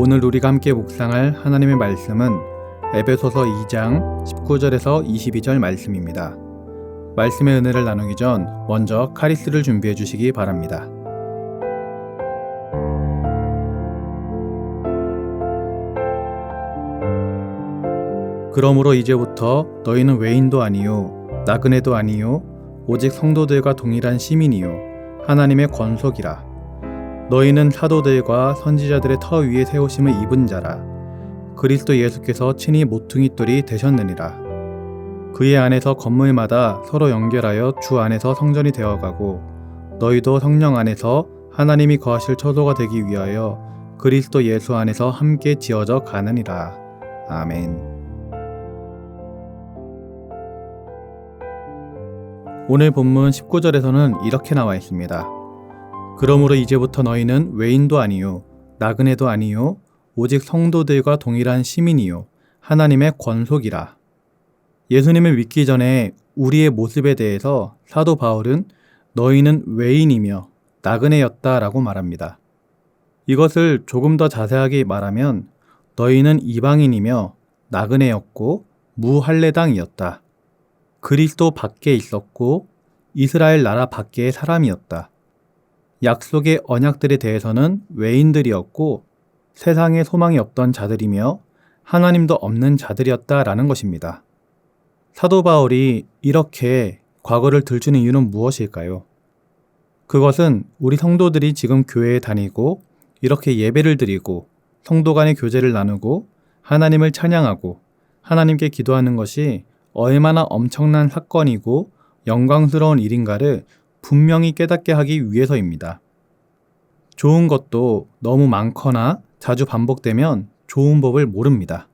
오늘 우리가 함께 묵상할 하나님의 말씀은 에베소서 2장 19절에서 22절 말씀입니다. 말씀의 은혜를 나누기 전 먼저 카리스를 준비해 주시기 바랍니다. 그러므로 이제부터 너희는 외인도 아니요 나그네도 아니요 오직 성도들과 동일한 시민이요 하나님의 권속이라. 너희는 사도들과 선지자들의 터 위에 세우심을 입은 자라. 그리스도 예수께서 친히 모퉁이돌이 되셨느니라. 그의 안에서 건물마다 서로 연결하여 주 안에서 성전이 되어가고 너희도 성령 안에서 하나님이 거하실 처소가 되기 위하여 그리스도 예수 안에서 함께 지어져 가느니라. 아멘. 오늘 본문 19절에서는 이렇게 나와 있습니다. 그러므로 이제부터 너희는 외인도 아니요 나그네도 아니요 오직 성도들과 동일한 시민이요 하나님의 권속이라. 예수님을 믿기 전에 우리의 모습에 대해서 사도 바울은 너희는 외인이며 나그네였다라고 말합니다. 이것을 조금 더 자세하게 말하면 너희는 이방인이며 나그네였고 무할례당이었다. 그리스도 밖에 있었고 이스라엘 나라 밖의 사람이었다. 약속의 언약들에 대해서는 외인들이었고 세상에 소망이 없던 자들이며 하나님도 없는 자들이었다라는 것입니다. 사도 바울이 이렇게 과거를 들추는 이유는 무엇일까요? 그것은 우리 성도들이 지금 교회에 다니고 이렇게 예배를 드리고 성도 간의 교제를 나누고 하나님을 찬양하고 하나님께 기도하는 것이 얼마나 엄청난 사건이고 영광스러운 일인가를 분명히 깨닫게 하기 위해서입니다. 좋은 것도 너무 많거나 자주 반복되면 좋은 법을 모릅니다.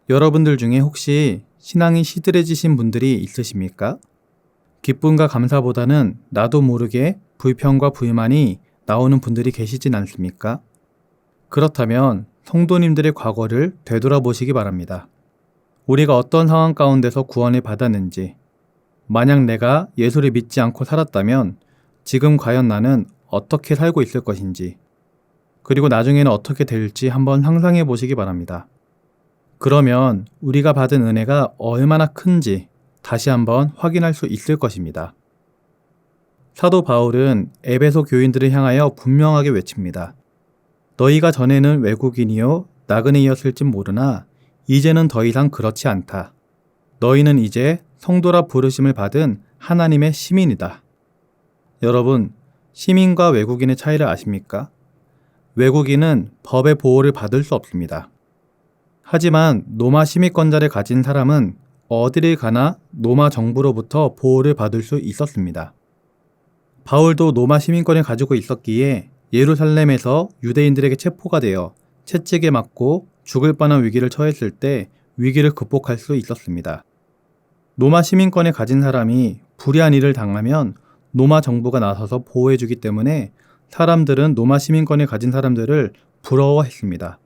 여러분들 중에 혹시 신앙이 시들해지신 분들이 있으십니까? 기쁨과 감사보다는 나도 모르게 불평과 불만이 나오는 분들이 계시진 않습니까? 그렇다면 성도님들의 과거를 되돌아보시기 바랍니다. 우리가 어떤 상황 가운데서 구원을 받았는지, 만약 내가 예수를 믿지 않고 살았다면 지금 과연 나는 어떻게 살고 있을 것인지, 그리고 나중에는 어떻게 될지 한번 상상해 보시기 바랍니다. 그러면 우리가 받은 은혜가 얼마나 큰지 다시 한번 확인할 수 있을 것입니다. 사도 바울은 에베소 교인들을 향하여 분명하게 외칩니다. 너희가 전에는 외국인이요 나그네였을지 모르나 이제는 더 이상 그렇지 않다. 너희는 이제 성도라 부르심을 받은 하나님의 시민이다. 여러분, 시민과 외국인의 차이를 아십니까? 외국인은 법의 보호를 받을 수 없습니다. 하지만 로마 시민권자를 가진 사람은 어디를 가나 로마 정부로부터 보호를 받을 수 있었습니다. 바울도 로마 시민권을 가지고 있었기에 예루살렘에서 유대인들에게 체포가 되어 채찍에 맞고 죽을 뻔한 위기를 처했을 때 위기를 극복할 수 있었습니다. 로마 시민권을 가진 사람이 불의한 일을 당하면 로마 정부가 나서서 보호해주기 때문에 사람들은 로마 시민권을 가진 사람들을 부러워했습니다.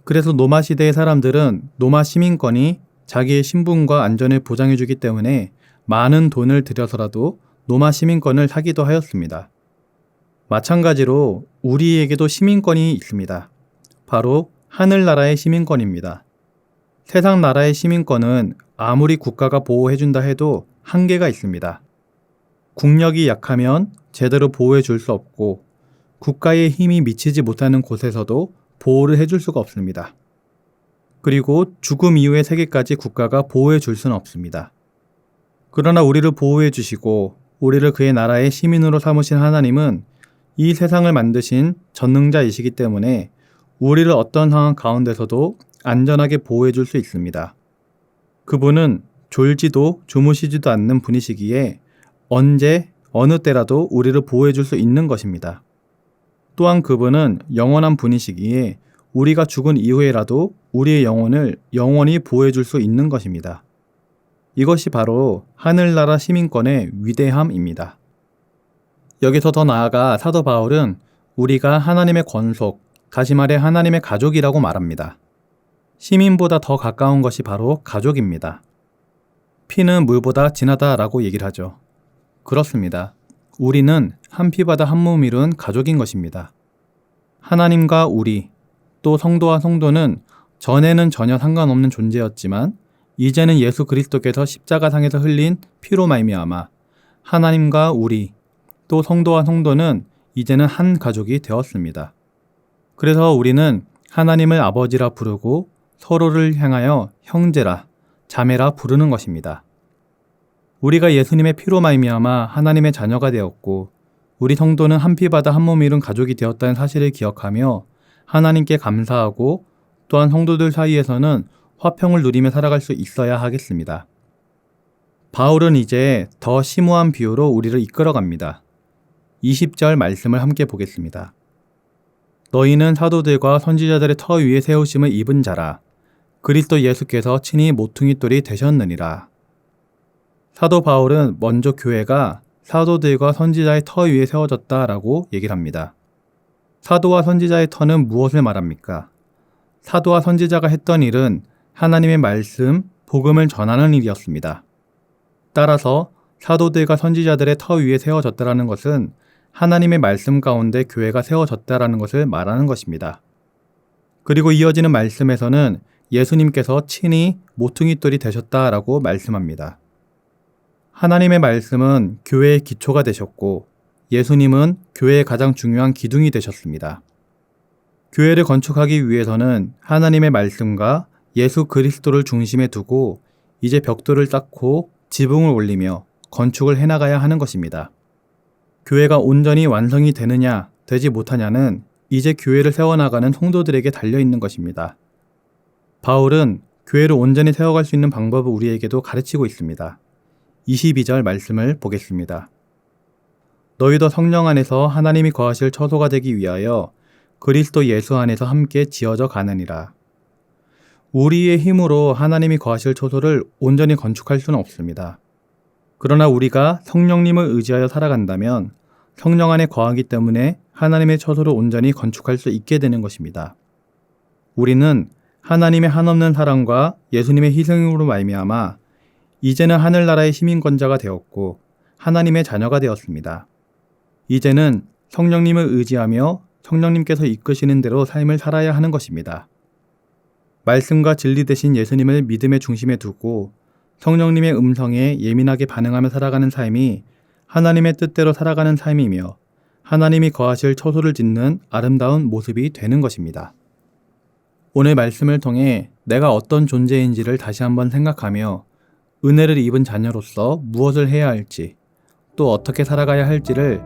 그래서 로마 시대의 사람들은 로마 시민권이 자기의 신분과 안전을 보장해주기 때문에 많은 돈을 들여서라도 로마 시민권을 사기도 하였습니다. 마찬가지로 우리에게도 시민권이 있습니다. 바로 하늘나라의 시민권입니다. 세상 나라의 시민권은 아무리 국가가 보호해준다 해도 한계가 있습니다. 국력이 약하면 제대로 보호해 줄 수 없고 국가의 힘이 미치지 못하는 곳에서도 보호를 해줄 수가 없습니다. 그리고 죽음 이후의 세계까지 국가가 보호해 줄 수는 없습니다. 그러나 우리를 보호해 주시고 우리를 그의 나라의 시민으로 삼으신 하나님은 이 세상을 만드신 전능자이시기 때문에 우리를 어떤 상황 가운데서도 안전하게 보호해 줄 수 있습니다. 그분은 졸지도 주무시지도 않는 분이시기에 언제 어느 때라도 우리를 보호해 줄 수 있는 것입니다. 또한 그분은 영원한 분이시기에 우리가 죽은 이후에라도 우리의 영혼을 영원히 보호해 줄 수 있는 것입니다. 이것이 바로 하늘나라 시민권의 위대함입니다. 여기서 더 나아가 사도 바울은 우리가 하나님의 권속, 다시 말해 하나님의 가족이라고 말합니다. 시민보다 더 가까운 것이 바로 가족입니다. 피는 물보다 진하다라고 얘기를 하죠. 그렇습니다. 우리는 한 피바다 한 몸 이룬 가족인 것입니다. 하나님과 우리, 또 성도와 성도는 전에는 전혀 상관없는 존재였지만 이제는 예수 그리스도께서 십자가상에서 흘린 피로 말미암아 하나님과 우리 또 성도와 성도는 이제는 한 가족이 되었습니다. 그래서 우리는 하나님을 아버지라 부르고 서로를 향하여 형제라, 자매라 부르는 것입니다. 우리가 예수님의 피로 말미암아 하나님의 자녀가 되었고 우리 성도는 한 피 받아 한 몸 이룬 가족이 되었다는 사실을 기억하며 하나님께 감사하고 또한 성도들 사이에서는 화평을 누리며 살아갈 수 있어야 하겠습니다. 바울은 이제 더 심오한 비유로 우리를 이끌어갑니다. 20절 말씀을 함께 보겠습니다. 너희는 사도들과 선지자들의 터 위에 세우심을 입은 자라. 그리스도 예수께서 친히 모퉁이 돌이 되셨느니라. 사도 바울은 먼저 교회가 사도들과 선지자의 터 위에 세워졌다라고 얘기를 합니다. 사도와 선지자의 터는 무엇을 말합니까? 사도와 선지자가 했던 일은 하나님의 말씀, 복음을 전하는 일이었습니다. 따라서 사도들과 선지자들의 터 위에 세워졌다라는 것은 하나님의 말씀 가운데 교회가 세워졌다라는 것을 말하는 것입니다. 그리고 이어지는 말씀에서는 예수님께서 친히 모퉁이돌이 되셨다라고 말씀합니다. 하나님의 말씀은 교회의 기초가 되셨고 예수님은 교회의 가장 중요한 기둥이 되셨습니다. 교회를 건축하기 위해서는 하나님의 말씀과 예수 그리스도를 중심에 두고 이제 벽돌을 쌓고 지붕을 올리며 건축을 해나가야 하는 것입니다. 교회가 온전히 완성이 되느냐, 되지 못하냐는 이제 교회를 세워나가는 성도들에게 달려있는 것입니다. 바울은 교회를 온전히 세워갈 수 있는 방법을 우리에게도 가르치고 있습니다. 22절 말씀을 보겠습니다. 너희도 성령 안에서 하나님이 거하실 처소가 되기 위하여 그리스도 예수 안에서 함께 지어져 가느니라. 우리의 힘으로 하나님이 거하실 처소를 온전히 건축할 수는 없습니다. 그러나 우리가 성령님을 의지하여 살아간다면 성령 안에 거하기 때문에 하나님의 처소를 온전히 건축할 수 있게 되는 것입니다. 우리는 하나님의 한없는 사랑과 예수님의 희생으로 말미암아 이제는 하늘나라의 시민권자가 되었고 하나님의 자녀가 되었습니다. 이제는 성령님을 의지하며 성령님께서 이끄시는 대로 삶을 살아야 하는 것입니다. 말씀과 진리 되신 예수님을 믿음의 중심에 두고 성령님의 음성에 예민하게 반응하며 살아가는 삶이 하나님의 뜻대로 살아가는 삶이며 하나님이 거하실 처소를 짓는 아름다운 모습이 되는 것입니다. 오늘 말씀을 통해 내가 어떤 존재인지를 다시 한번 생각하며 은혜를 입은 자녀로서 무엇을 해야 할지 또 어떻게 살아가야 할지를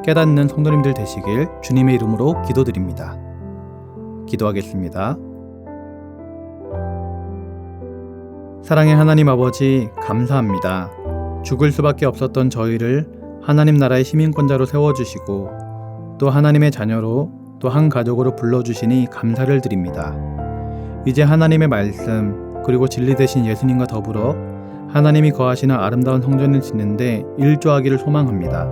깨닫는 성도님들 되시길 주님의 이름으로 기도드립니다. 기도하겠습니다. 사랑의 하나님 아버지, 감사합니다. 죽을 수밖에 없었던 저희를 하나님 나라의 시민권자로 세워주시고 또 하나님의 자녀로 또 한 가족으로 불러주시니 감사를 드립니다. 이제 하나님의 말씀 그리고 진리 되신 예수님과 더불어 하나님이 거하시는 아름다운 성전을 짓는데 일조하기를 소망합니다.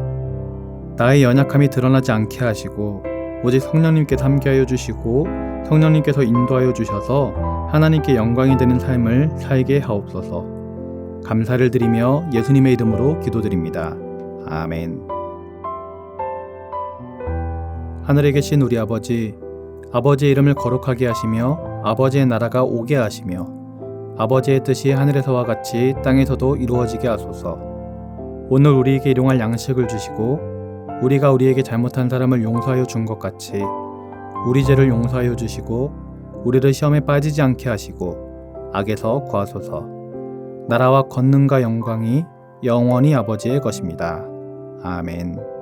나의 연약함이 드러나지 않게 하시고 오직 성령님께서 함께하여 주시고 성령님께서 인도하여 주셔서 하나님께 영광이 되는 삶을 살게 하옵소서. 감사를 드리며 예수님의 이름으로 기도드립니다. 아멘. 하늘에 계신 우리 아버지, 아버지의 이름을 거룩하게 하시며 아버지의 나라가 오게 하시며 아버지의 뜻이 하늘에서와 같이 땅에서도 이루어지게 하소서. 오늘 우리에게 일용할 양식을 주시고 우리가 우리에게 잘못한 사람을 용서하여 준 것 같이 우리 죄를 용서하여 주시고 우리를 시험에 빠지지 않게 하시고 악에서 구하소서. 나라와 권능과 영광이 영원히 아버지의 것입니다. 아멘.